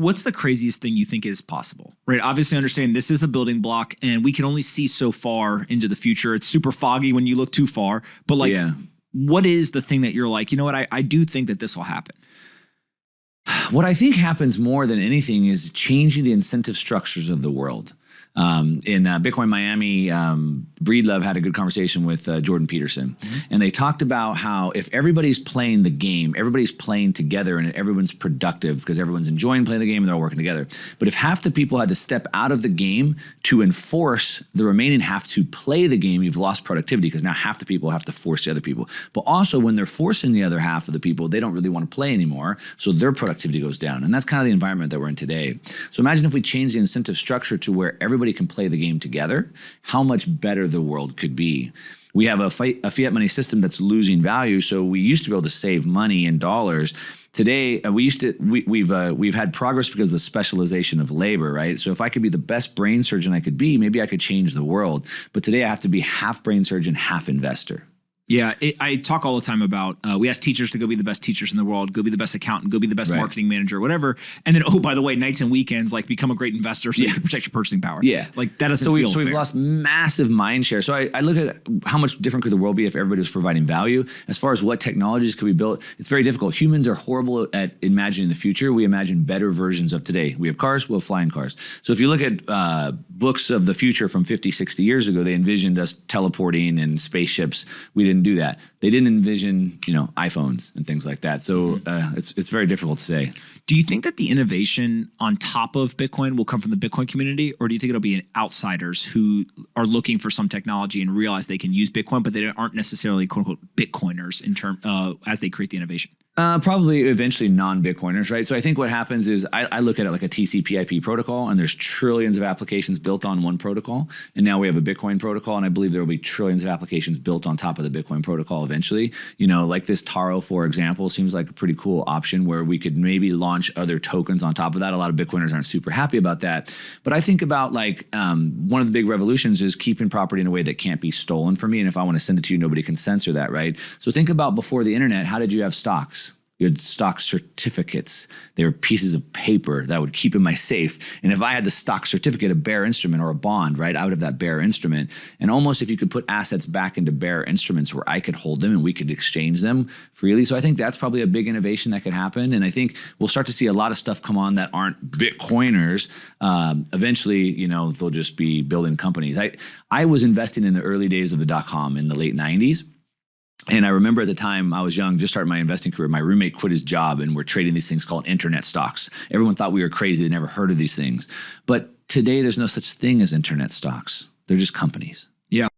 what's the craziest thing you think is possible, right? Obviously, understand this is a building block and we can only see so far into the future. It's super foggy when you look too far, but like, what is the thing that you're like, you know what, I do think that this will happen? What I think happens more than anything is changing the incentive structures of the world. In Bitcoin Miami, Breedlove had a good conversation with Jordan Peterson. And they talked about how if everybody's playing the game, everybody's playing together and everyone's productive because everyone's enjoying playing the game and they're all working together. But if half the people had to step out of the game to enforce the remaining half to play the game, you've lost productivity because now half the people have to force the other people. But also when they're forcing the other half of the people, they don't really want to play anymore. So their productivity goes down. And that's kind of the environment that we're in today. So imagine if we change the incentive structure to where everybody can play the game together, how much better the world could be. We have a fiat money system that's losing value. So we used to be able to save money in dollars. Today, we've had progress because of the specialization of labor, right? So if I could be the best brain surgeon I could be, maybe I could change the world. But today I have to be half brain surgeon, half investor. Yeah, I talk all the time about, we ask teachers to go be the best teachers in the world, go be the best accountant, go be the best marketing manager, whatever. And then, oh, by the way, nights and weekends, like become a great investor so you can protect your purchasing power. Yeah. Like that doesn't feel fair. We've lost massive mind share. So I look at how much different could the world be if everybody was providing value. As far as what technologies could be built, it's very difficult. Humans are horrible at imagining the future. We imagine better versions of today. We have cars, we'll fly in cars. So if you look at books of the future from 50, 60 years ago, they envisioned us teleporting and spaceships. We didn't do that. They didn't envision, iPhones and things like that. So it's very difficult to say. Do you think that the innovation on top of Bitcoin will come from the Bitcoin community, or do you think it'll be outsiders who are looking for some technology and realize they can use Bitcoin, but they aren't necessarily "quote unquote" Bitcoiners in term as they create the innovation? Probably eventually non-Bitcoiners, right? So I think what happens is I look at it like a TCP/IP protocol, and there's trillions of applications built on one protocol. And now we have a Bitcoin protocol, and I believe there will be trillions of applications built on top of the Bitcoin protocol eventually. Like this Taro, for example, seems like a pretty cool option where we could maybe launch other tokens on top of that. A lot of Bitcoiners aren't super happy about that. But I think about one of the big revolutions is keeping property in a way that can't be stolen from me. And if I want to send it to you, nobody can censor that, right? So think about before the internet, how did you have stocks? You had stock certificates. They were pieces of paper that I would keep in my safe. And if I had the stock certificate, a bearer instrument or a bond, right, I would have that bearer instrument. And almost if you could put assets back into bearer instruments where I could hold them and we could exchange them freely. So I think that's probably a big innovation that could happen. And I think we'll start to see a lot of stuff come on that aren't Bitcoiners. Eventually, they'll just be building companies. I was investing in the early days of the .com in the late 90s. And I remember at the time I was young, just started my investing career, my roommate quit his job and we're trading these things called internet stocks. Everyone thought we were crazy. They never heard of these things. But today there's no such thing as internet stocks. They're just companies. Yeah.